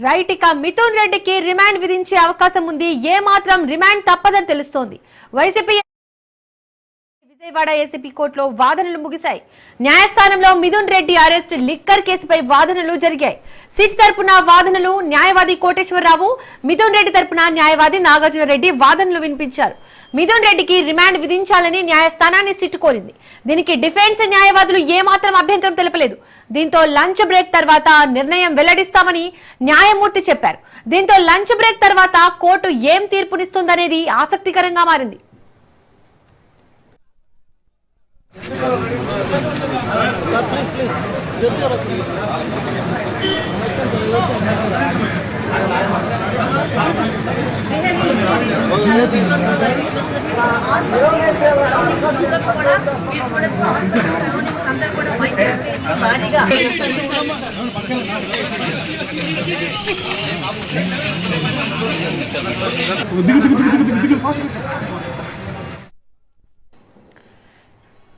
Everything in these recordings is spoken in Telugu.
రైట్ ఇక మిథున్ రెడ్డికి రిమాండ్ విధించే అవకాశం ఉంది. ఏ మాత్రం రిమాండ్ తప్పదని తెలుస్తోంది. వైసీపీ విజయవాడ ఏసీపీ కోర్టులో వాదనలు ముగిశాయి. న్యాయస్థానంలో మిథున్ రెడ్డి అరెస్ట్ లిక్కర్ కేసుపై వాదనలు జరిగాయి. సిట్ తరపున వాదనలు న్యాయవాది కోటేశ్వరరావు, మిథున్ రెడ్డి తరపున న్యాయవాది నాగార్జున రెడ్డి వాదనలు వినిపించారు. మిథున్ రెడ్డికి రిమాండ్ విధించాలని న్యాయస్థానాన్ని సిట్ కోరింది. దీనికి డిఫెన్స్ న్యాయవాదులు ఏమాత్రం అభ్యంతరం తెలపలేదు. దీంతో లంచ్ బ్రేక్ తర్వాత నిర్ణయం వెల్లడిస్తామని న్యాయమూర్తి చెప్పారు. దీంతో లంచ్ బ్రేక్ తర్వాత కోర్టు ఏం తీర్పునిస్తుందనేది ఆసక్తికరంగా మారింది.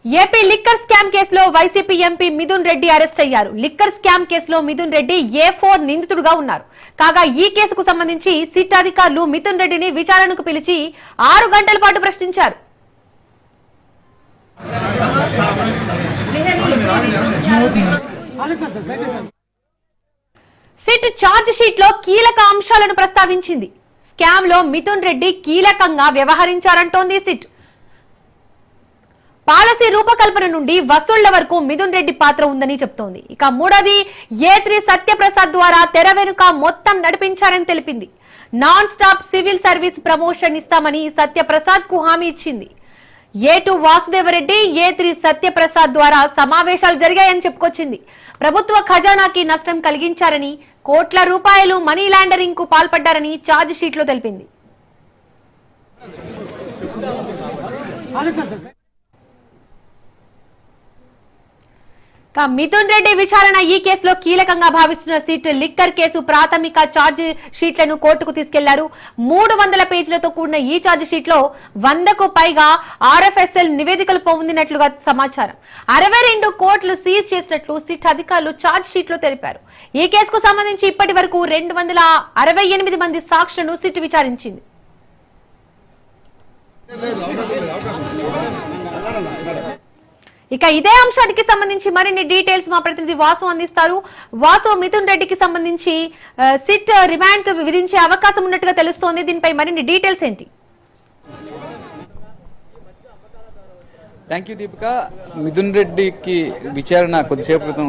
ఏపీ లిక్కర్ స్కామ్ కేసులో YCP MP Mithun Reddy arrest అయ్యారు. లిక్కర్ స్కామ్ కేసులో మిథున్ రెడ్డి A4 నిందితుడుగా ఉన్నారు. కాగా ఈ కేసుకు సంబంధించి సిట్ అధికారులు మిథున్ రెడ్డిని విచారణకు పిలిచి 6 గంటల పాటు ప్రశ్నించారు. సిట్ ఛార్జ్ షీట్ లో కీలక అంశాలను ప్రస్తావించింది. స్కామ్ లో మిథున్ రెడ్డి కీలకంగా వ్యవహరించారంటోంది సిట్. పాలసీ రూపకల్పన నుండి వసూళ్ల వరకు మిథున్ రెడ్డి పాత్ర ఉందని చెప్తోంది. ఇక మూడోది A3 సత్యప్రసాద్ ద్వారా తెర వెనుక మొత్తం నడిపించారని తెలిపింది. Non stop civil service promotion ఇస్తామని సత్యప్రసాద్ కు హామీ ఇచ్చింది. A2 వాసుదేవరెడ్డి, A3 సత్యప్రసాద్ ద్వారా సమావేశాలు జరిగాయని చెప్పుకొచ్చింది. ప్రభుత్వ ఖజానాకి నష్టం కలిగించారని, కోట్ల రూపాయలు మనీ లాండరింగ్ కు పాల్పడ్డారని ఛార్జ్ షీట్ లో తెలిపింది. మిథున్ రెడ్డి విచారణ ఈ కేసులో కీలకంగా భావిస్తున్న సిట్ లిక్కర్ కేసు ప్రాథమిక ఛార్జ్ షీట్లను కోర్టుకు తీసుకెళ్లారు. 300 పేజీలతో కూడిన ఈ ఛార్జ్ షీట్ లో 100కు పైగా RFSL నివేదికలు పొందినట్లుగా సమాచారం. 62 కోట్లు సీజ్ చేసినట్లు సిట్ అధికారులు ఛార్జ్ షీట్ లో తెలిపారు. ఈ కేసుకు సంబంధించి ఇప్పటి వరకు 268 మంది సాక్షులను సిట్ విచారించింది. ఇక ఇదే అంశానికి సంబంధించి మరిన్ని డీటెయిల్స్ మా ప్రతినిధి వాసు అందిస్తారు. వాసు, మిథున్ రెడ్డికి సంబంధించి సిట్ రిమాండ్ కు విధించే అవకాశం ఉన్నట్టుగా తెలుస్తోంది. దీనిపై మరిన్ని డీటెయిల్స్ ఏంటి? Thank you Deepika. మిథున్ రెడ్డికి విచారణ కొద్దిసేపు క్రితం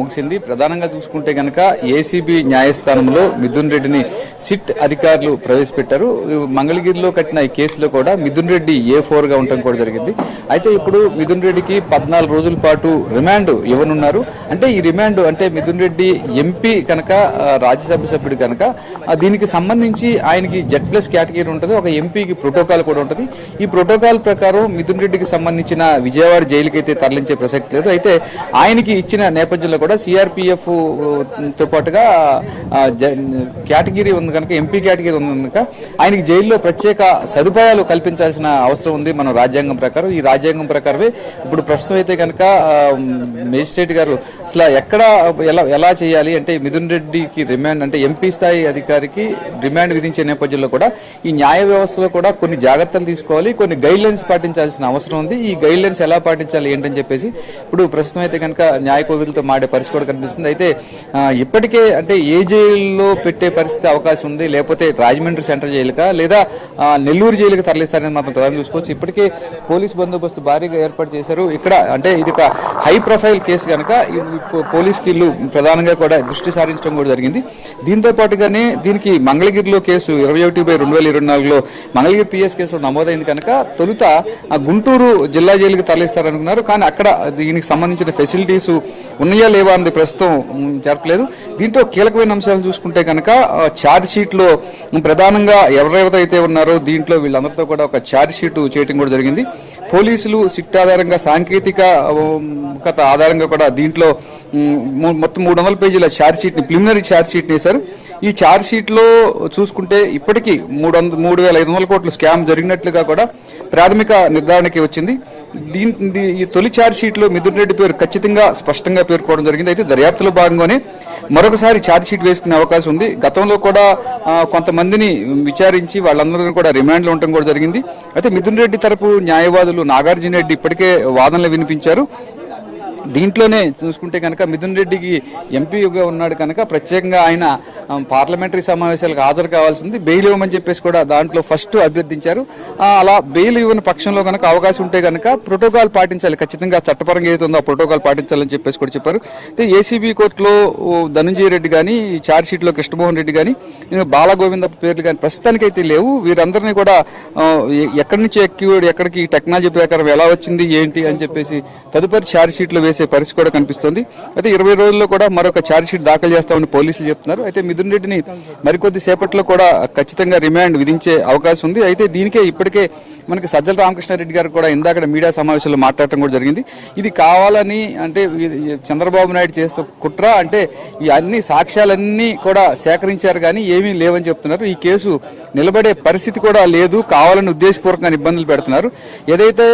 ముగిసింది. ప్రధానంగా చూసుకుంటే కనుక ఏసీబీ న్యాయస్థానంలో మిథున్ రెడ్డిని సిట్ అధికారులు ప్రవేశపెట్టారు. మంగళగిరిలో కట్టిన ఈ కేసులో కూడా మిథున్ రెడ్డి A4 గా ఉండటం కూడా జరిగింది. అయితే ఇప్పుడు మిథున్ రెడ్డికి 14 రోజుల పాటు రిమాండ్ ఇవ్వనున్నారు. అంటే ఈ రిమాండ్ అంటే మిథున్ రెడ్డి ఎంపీ కనుక, రాజ్యసభ సభ్యుడు కనుక దీనికి సంబంధించి ఆయనకి Z+ కేటగిరీ ఉంటుంది. ఒక ఎంపీకి ప్రోటోకాల్ కూడా ఉంటుంది. ఈ ప్రోటోకాల్ ప్రకారం మిథున్ రెడ్డికి సంబంధించిన విజయవాడ జైలుకి అయితే తరలించే ప్రసక్తి లేదు. అయితే ఆయనకి ఇచ్చిన నేపథ్యంలో కూడా CRPF తో పాటుగా కేటగిరీ ఉంది కనుక, ఎంపీ కేటగిరీ ఉంది కనుక ఆయనకి జైల్లో ప్రత్యేక సదుపాయాలు కల్పించాల్సిన అవసరం ఉంది మన రాజ్యాంగం ప్రకారం. ఈ రాజ్యాంగం ప్రకారమే ఇప్పుడు ప్రస్తుతం అయితే కనుక మేజిస్ట్రేట్ గారు అసలు ఎక్కడ ఎలా చేయాలి అంటే మిథున్ రెడ్డికి రిమాండ్ అంటే ఎంపీ స్థాయి అధికారికి రిమాండ్ విధించే నేపథ్యంలో కూడా ఈ న్యాయ వ్యవస్థలో కూడా కొన్ని జాగ్రత్తలు తీసుకోవాలి, కొన్ని గైడ్ లైన్స్ పాటించాల్సిన అవసరం ఉంది. ఈ గైడ్ లైన్స్ ఎలా పాటించాలి ఏంటని చెప్పేసి ఇప్పుడు ప్రస్తుతం అయితే కనుక న్యాయ కోవిలతో మాడే పరిస్థితి కూడా కనిపిస్తుంది. అయితే ఇప్పటికే అంటే ఏ జైల్లో పెట్టే పరిస్థితి అవకాశం ఉంది, లేకపోతే రాజమండ్రి సెంట్రల్ జైలుకా లేదా నెల్లూరు జైలుకి తరలిస్తారని మాత్రం ప్రధానం చూసుకోవచ్చు. ఇప్పటికే పోలీస్ బందోబస్తు భారీగా ఏర్పాటు చేశారు. ఇక్కడ అంటే ఇది ఒక హై ప్రొఫైల్ కేసు కనుక పోలీస్ కిల్లు ప్రధానంగా కూడా దృష్టి సారించడం కూడా జరిగింది. దీంతో పాటుగానే దీనికి మంగళగిరిలో కేసు 21/2024లో మంగళగిరి PS కేసులో నమోదైంది కనుక తొలుత గుంటూరు జిల్లా జైలుకి తరలిస్తారనుకున్నారు. కానీ అక్కడ దీనికి సంబంధించిన ఫెసిలిటీస్ ఉన్నాయా లేవా అన్నది ప్రస్తుతం జరపలేదు. దీంట్లో కీలకమైన అంశాలను చూసుకుంటే కనుక ఛార్జ్ షీట్ లో ప్రధానంగా ఎవరెవరైతే ఉన్నారో దీంట్లో వీళ్ళందరితో కూడా ఒక ఛార్జ్ షీట్ చేయడం కూడా జరిగింది. పోలీసులు సిట్ ఆధారంగా సాంకేతిక ఆధారంగా కూడా దీంట్లో మొత్తం 300 పేజీల ఛార్జ్ షీట్ ని, ప్రిలిమినరీ ఛార్జ్ షీట్ వేశారు. ఈ ఛార్జ్ షీట్ లో చూసుకుంటే ఇప్పటికీ 3,500 కోట్ల స్కామ్ జరిగినట్లుగా కూడా ప్రాథమిక నిర్ధారణకి వచ్చింది. ఈ తొలి ఛార్జ్ షీట్ లో మిథున్ రెడ్డి పేరు ఖచ్చితంగా స్పష్టంగా పేర్కోవడం జరిగింది. అయితే దర్యాప్తులో భాగంగానే మరొకసారి ఛార్జ్ షీట్ వేసుకునే అవకాశం ఉంది. గతంలో కూడా కొంతమందిని విచారించి వాళ్ళందరూ కూడా రిమాండ్లో ఉండటం కూడా జరిగింది. అయితే మిథున్ రెడ్డి తరపు న్యాయవాదులు నాగార్జున రెడ్డి ఇప్పటికే వాదనలు వినిపించారు. దీంట్లోనే చూసుకుంటే కనుక మిథున్ రెడ్డికి ఎంపీగా ఉన్నాడు కనుక ప్రత్యేకంగా ఆయన పార్లమెంటరీ సమావేశాలకు హాజరు కావాల్సింది, బెయిల్ ఇవ్వమని చెప్పేసి కూడా దాంట్లో ఫస్ట్ అభ్యర్థించారు. అలా బెయిల్ ఇవ్వని పక్షంలో కనుక అవకాశం ఉంటే కనుక ప్రోటోకాల్ పాటించాలి, ఖచ్చితంగా చట్టపరంగా ఏదైతుందో ఆ ప్రోటోకాల్ పాటించాలని చెప్పేసి కూడా చెప్పారు. అయితే ఏసీబీ కోర్టులో ధనంజయ రెడ్డి కానీ, ఛార్జ్ షీట్లో కృష్ణమోహన్ రెడ్డి కానీ, బాలగోవింద పేర్లు కానీ ప్రస్తుతానికైతే లేవు. వీరందరినీ కూడా ఎక్కడి నుంచి ఎక్కివాడు, ఎక్కడికి టెక్నాలజీ ప్రకారం ఎలా వచ్చింది ఏంటి అని చెప్పేసి తదుపరి ఛార్జ్ షీట్లో వేసే పరిస్థితి కూడా కనిపిస్తుంది. అయితే 20 రోజుల్లో కూడా మరొక ఛార్జ్ షీట్ దాఖలు చేస్తామని పోలీసులు చెప్తున్నారు. అయితే మిథున్ రెడ్డిని మరికొద్ది సేపట్లో కూడా ఖచ్చితంగా రిమాండ్ విధించే అవకాశం ఉంది. అయితే దీనికే ఇప్పటికే మనకి సజ్జల రామకృష్ణారెడ్డి గారు కూడా ఇందాక మీడియా సమావేశంలో మాట్లాడటం కూడా జరిగింది. ఇది కావాలని అంటే చంద్రబాబు నాయుడు చేస్తూ కుట్ర, అంటే ఈ అన్ని సాక్ష్యాలన్నీ కూడా సేకరించారు కానీ ఏమీ లేవని చెప్తున్నారు. ఈ కేసు నిలబడే పరిస్థితి కూడా లేదు, కావాలని ఉద్దేశపూర్వకంగా ఇబ్బందులు పెడుతున్నారు. ఏదైతే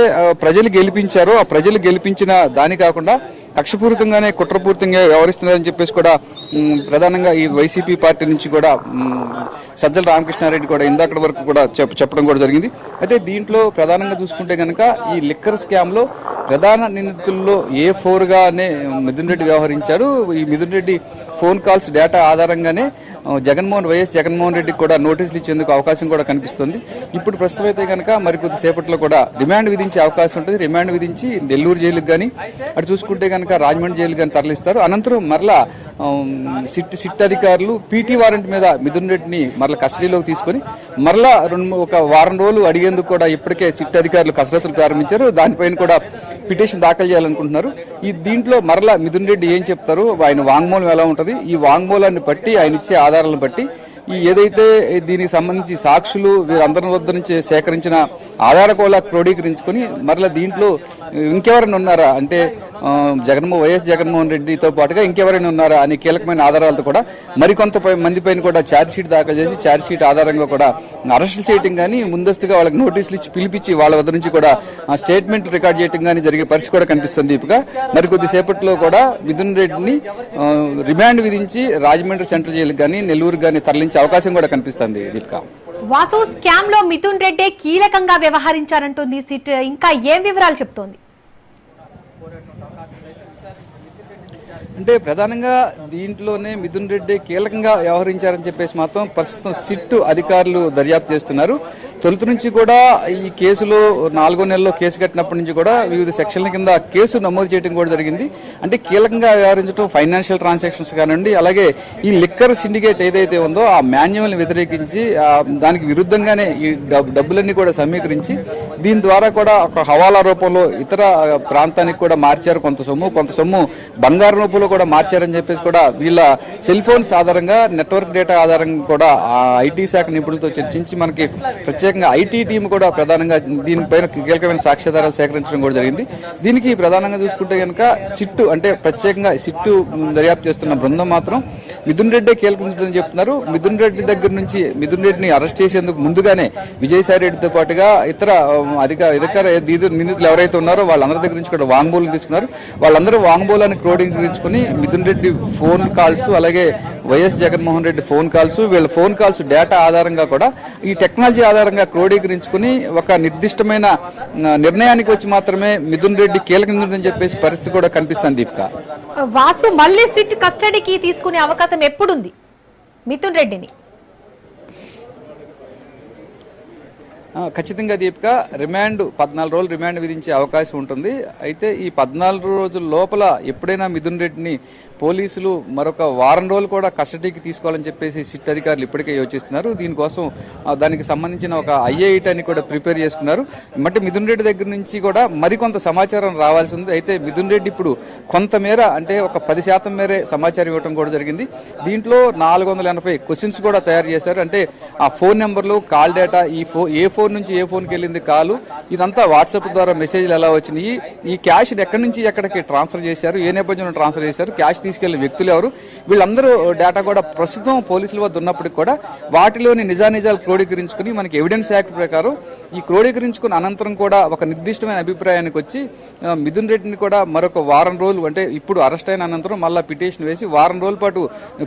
ప్రజలు గెలిపించారో ఆ ప్రజలు గెలిపించిన దాని కాకుండా కక్షపూరితంగానే కుట్రపూరితంగా వ్యవహరిస్తున్నారని చెప్పేసి కూడా ప్రధానంగా ఈ వైసీపీ పార్టీ నుంచి కూడా సజ్జల రామకృష్ణారెడ్డి కూడా ఇందాక వరకు కూడా చెప్పడం కూడా జరిగింది. అయితే దీంట్లో ప్రధానంగా చూసుకుంటే కనుక ఈ లిక్కర్ స్కామ్ లో ప్రధాన నిందితుల్లో A4గానే మిథున్ రెడ్డి వ్యవహరించారు. ఈ Mithun Reddy phone calls data ఆధారంగానే వైఎస్ జగన్మోహన్ రెడ్డికి కూడా నోటీసులు ఇచ్చేందుకు అవకాశం కూడా కనిపిస్తుంది. ఇప్పుడు ప్రస్తుతం అయితే కనుక మరికొద్ది సేపట్లో కూడా రిమాండ్ విధించే అవకాశం ఉంటుంది. రిమాండ్ విధించి నెల్లూరు జైలుకి కానీ, అటు చూసుకుంటే కనుక రాజమండ్రి జైలు కానీ తరలిస్తారు. అనంతరం మరలా సిట్ అధికారులు పీటీ వారెంట్ మీద మిథున్ రెడ్డిని మరలా కస్టడీలోకి తీసుకుని మరలా ఒక వారం రోజులు అడిగేందుకు కూడా ఇప్పటికే సిట్ అధికారులు కసరత్తులు ప్రారంభించారు. దానిపైన కూడా పిటిషన్ దాఖలు చేయాలనుకుంటున్నారు. ఈ దీంట్లో మరలా మిథున్ రెడ్డి ఏం చెప్తారు, ఆయన వాంగ్మూలం ఎలా ఉంటుంది, ఈ వాంగ్మూలాన్ని బట్టి ఆయన ఇచ్చే ఆధారాలను బట్టి ఈ ఏదైతే దీనికి సంబంధించి సాక్షులు వీరందరి వద్ద నుంచి సేకరించిన ఆధార కోలా క్రోడీకరించుకొని మరలా దీంట్లో ఇంకెవరైనా ఉన్నారా అంటే వైఎస్ జగన్మోహన్ రెడ్డితో పాటుగా ఇంకెవరైనా ఉన్నారా అని కీలకమైన ఆధారాలతో కూడా మరికొంత మంది పైన కూడా ఛార్జ్ షీట్ దాఖలు చేసి ఛార్జ్ షీట్ ఆధారంగా కూడా అరెస్టులు చేయడం కానీ, ముందస్తుగా వాళ్ళకి నోటీసులు ఇచ్చి పిలిపించి వాళ్ళ వద్ద నుంచి కూడా స్టేట్మెంట్ రికార్డ్ చేయడం కానీ జరిగే పరిస్థితి కూడా కనిపిస్తుంది. దీపిక మరికొద్ది సేపట్లో కూడా మిథున్ రెడ్డిని రిమాండ్ విధించి రాజమండ్రి సెంట్రల్ జైలుకి కానీ, నెల్లూరు కానీ తరలించే అవకాశం కూడా కనిపిస్తుంది. దీపిక, వాసు స్కామ్ లో మిథున్ రెడ్డి కీలకంగా వ్యవహరించారంటుంది సిట్, ఇంకా ఏం వివరాలు చెప్తోంది? అంటే ప్రధానంగా దీంట్లోనే మిథున్ రెడ్డి కీలకంగా వ్యవహరించారని చెప్పేసి మాత్రం ప్రస్తుతం సిట్ అధికారులు దర్యాప్తు చేస్తున్నారు. తొలుత నుంచి కూడా ఈ కేసులో 4వ నెలలో కేసు కట్టినప్పటి నుంచి కూడా వివిధ సెక్షన్ల కింద కేసు నమోదు చేయడం కూడా జరిగింది. అంటే కీలకంగా వ్యవహరించడం ఫైనాన్షియల్ ట్రాన్సాక్షన్స్ కానివ్వండి, అలాగే ఈ లిక్కర్ సిండికేట్ ఏదైతే ఉందో ఆ మాన్యువల్ని వ్యతిరేకించి దానికి విరుద్ధంగానే ఈ డబ్బులన్నీ కూడా సమీకరించి దీని ద్వారా కూడా ఒక హవాలా రూపంలో ఇతర ప్రాంతానికి కూడా మార్చారు. కొంత సొమ్ము బంగారు రూపంలో కూడా మార్చారని చెప్పేసి కూడా వీళ్ళ సెల్ ఫోన్స్ ఆధారంగా, నెట్వర్క్ డేటా ఆధారంగా కూడా ఐటీ శాఖ నిపుణులతో చర్చించి మనకి ప్రత్యేకంగా ఐటీ టీం కూడా ప్రధానంగా దీనిపైన కీలకమైన సాక్ష్యాధారాలు సేకరించడం కూడా జరిగింది. దీనికి ప్రధానంగా చూసుకుంటే కనుక సిట్టు అంటే ప్రత్యేకంగా సిట్టు దర్యాప్తు చేస్తున్న బృందం మాత్రం మిథున్ రెడ్డి కీలకం చెప్తున్నారు. మిథున్ రెడ్డి దగ్గర నుంచి మిథున్ రెడ్డిని అరెస్ట్ చేసేందుకు ముందుగానే విజయసాయి రెడ్డితో పాటుగా ఇతర అధికార నిందితులు ఎవరైతే ఉన్నారో వాళ్ళందరి దగ్గర నుంచి కూడా వాంగ్మూలం తీసుకున్నారు. వాళ్ళందరూ వాంగ్మూలాన్ని క్రోడీకరించుకుని మిథున్ రెడ్డి ఫోన్ కాల్స్, అలాగే YS Jaganmohan Reddy phone calls, వీళ్ళ ఫోన్ కాల్స్ డేటా ఆధారంగా కూడా ఈ టెక్నాలజీ ఆధారంగా క్రోడీకరించుకుని ఒక నిర్దిష్టమైన నిర్ణయానికి వచ్చి మాత్రమే మిథున్ రెడ్డి కీలకం చెప్పేసి పరిస్థితి కూడా కనిపిస్తుంది. దీపిక, వాసు మళ్ళీ సిట్ కస్టడీకి తీసుకునే అవకాశం ఎప్పుడుంది మిథున్ రెడ్డిని? ఖచ్చితంగా దీపిక, 14 రోజులు రిమాండ్ విధించే అవకాశం ఉంటుంది. అయితే ఈ 14 రోజుల లోపల ఎప్పుడైనా మిథున్ రెడ్డిని పోలీసులు మరొక వారం రోజులు కూడా కస్టడీకి తీసుకోవాలని చెప్పేసి సిట్ అధికారులు ఇప్పటికే యోచిస్తున్నారు. దీనికోసం దానికి సంబంధించిన ఒక ఐఏఐటీ అని కూడా ప్రిపేర్ చేసుకున్నారు. అంటే మిథున్ రెడ్డి దగ్గర నుంచి కూడా మరికొంత సమాచారం రావాల్సి ఉంది. అయితే మిథున్ రెడ్డి ఇప్పుడు కొంతమేర అంటే ఒక 10% మేరే సమాచారం ఇవ్వడం కూడా జరిగింది. దీంట్లో 480 క్వశ్చన్స్ కూడా తయారు చేశారు. అంటే ఆ ఫోన్ నెంబర్లు, కాల్ డేటా, ఏ ఫోన్ ఫోన్ నుంచి ఏ ఫోన్కి వెళ్ళింది కాలు, ఇదంతా వాట్సాప్ ద్వారా మెసేజ్లు ఎలా వచ్చినాయి, ఈ క్యాష్ ఎక్కడి నుంచి ఎక్కడికి ట్రాన్స్ఫర్ చేశారు, ఏ నేపథ్యంలో ట్రాన్స్ఫర్ చేశారు, క్యాష్ తీసుకెళ్లిన వ్యక్తులు ఎవరు, వీళ్ళందరూ డేటా కూడా ప్రస్తుతం పోలీసుల వద్ద ఉన్నప్పటికీ కూడా వాటిలోని నిజానిజాలు క్రోడీకరించుకుని మనకి ఎవిడెన్స్ యాక్ట్ ప్రకారం ఈ క్రోడీకరించుకున్న అనంతరం కూడా ఒక నిర్దిష్టమైన అభిప్రాయానికి వచ్చి మిథున్ రెడ్డిని కూడా మరొక వారం రోజులు, అంటే ఇప్పుడు అరెస్ట్ అయిన అనంతరం మళ్ళీ పిటిషన్ వేసి వారం రోజుల పాటు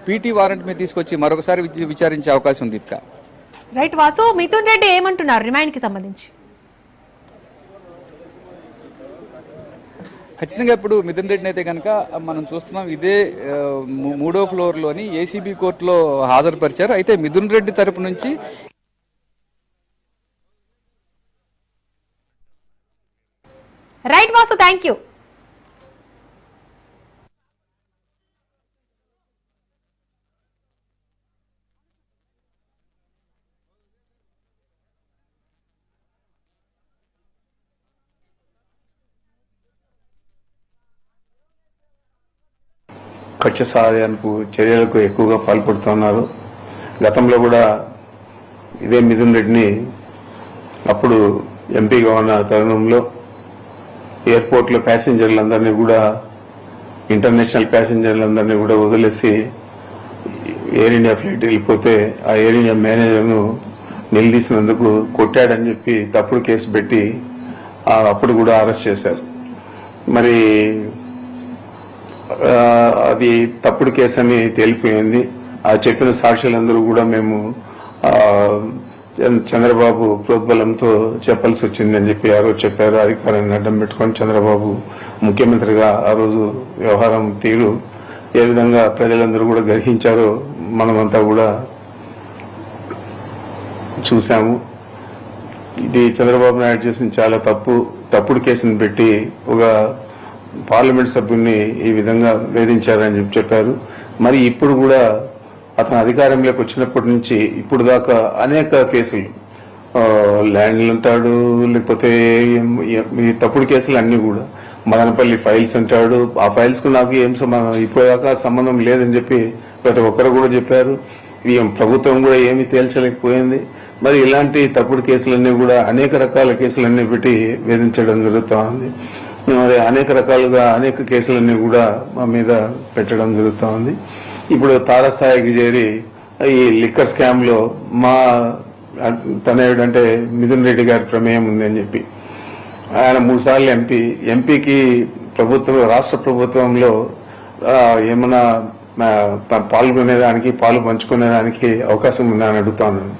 పీటీ వారెంట్ మీద తీసుకొచ్చి మరొకసారి విచారించే అవకాశం ఉంది. రైట్ వాసు, మిథున్ రెడ్డి ఏమంటున్నారు రిమాండ్ కి సంబంధించి? ఖచ్చితంగా ఇప్పుడు మిథున్ రెడ్డిని అయితే కనుక మనం చూస్తున్నాం, ఇదే 3వ ఫ్లోర్లోని ఏసీబీ కోర్టులో హాజరుపరిచారు. అయితే మిథున్ రెడ్డి తరపు నుంచి రైట్ వాసు, థ్యాంక్ యూ. కక్ష సాధనకు చర్యలకు ఎక్కువగా పాల్పడుతున్నారు. గతంలో కూడా ఇదే మిథున్ రెడ్డిని అప్పుడు ఎంపీగా ఉన్న తరుణంలో ఎయిర్పోర్ట్లో ప్యాసింజర్లందరినీ కూడా, ఇంటర్నేషనల్ ప్యాసింజర్లందరినీ కూడా వదిలేసి ఎయిర్ ఇండియా ఫ్లైట్ వెళ్ళిపోతే ఆ ఎయిర్ ఇండియా మేనేజర్ను నిలదీసినందుకు కొట్టాడని చెప్పి తప్పుడు కేసు పెట్టి అప్పుడు కూడా అరెస్ట్ చేశారు. మరి అది తప్పుడు కేసు అని తేలిపోయింది. ఆ చెప్పిన సాక్షులందరూ కూడా మేము చంద్రబాబు ప్రోద్బలంతో చెప్పాల్సి వచ్చిందని చెప్పి ఆ రోజు చెప్పారు. అధికారాన్ని అడ్డం పెట్టుకొని చంద్రబాబు ముఖ్యమంత్రిగా ఆ రోజు వ్యవహారం తీరు ఏ విధంగా ప్రజలందరూ కూడా గ్రహించారో మనమంతా కూడా చూశాము. ఇది చంద్రబాబు నాయుడు చేసిన చాలా తప్పుడు కేసును పెట్టి ఒక పార్లమెంట్ సభ్యుల్ని ఈ విధంగా వేధించారని చెప్పారు. మరి ఇప్పుడు కూడా అతను అధికారంలోకి వచ్చినప్పటి నుంచి ఇప్పుడు దాకా అనేక కేసులు, ల్యాండ్లు అంటాడు, లేకపోతే ఈ తప్పుడు కేసులు అన్ని కూడా, మదనపల్లి ఫైల్స్ అంటాడు. ఆ ఫైల్స్ కు నాకు ఏం ఇప్పటిదాకా సంబంధం లేదని చెప్పి ప్రతి ఒక్కరు కూడా చెప్పారు. ప్రభుత్వం కూడా ఏమీ తేల్చలేకపోయింది. మరి ఇలాంటి తప్పుడు కేసులన్నీ కూడా అనేక రకాల కేసులన్నీ పెట్టి వేధించడం జరుగుతూ ఉంది. మరి అనేక రకాలుగా అనేక కేసులన్నీ కూడా మా మీద పెట్టడం జరుగుతూ ఉంది. ఇప్పుడు తారస్థాయికి చేరి ఈ లిక్కర్ స్కామ్ లో మా తనయుడంటే మిథున్ రెడ్డి గారి ప్రమేయం ఉంది అని చెప్పి ఆయన 3 సార్లు ఎంపీకి రాష్ట్ర ప్రభుత్వంలో ఏమైనా పాల్గొనేదానికి, పాలు పంచుకునేదానికి అవకాశం ఉందని అడుగుతా ఉన్నాను.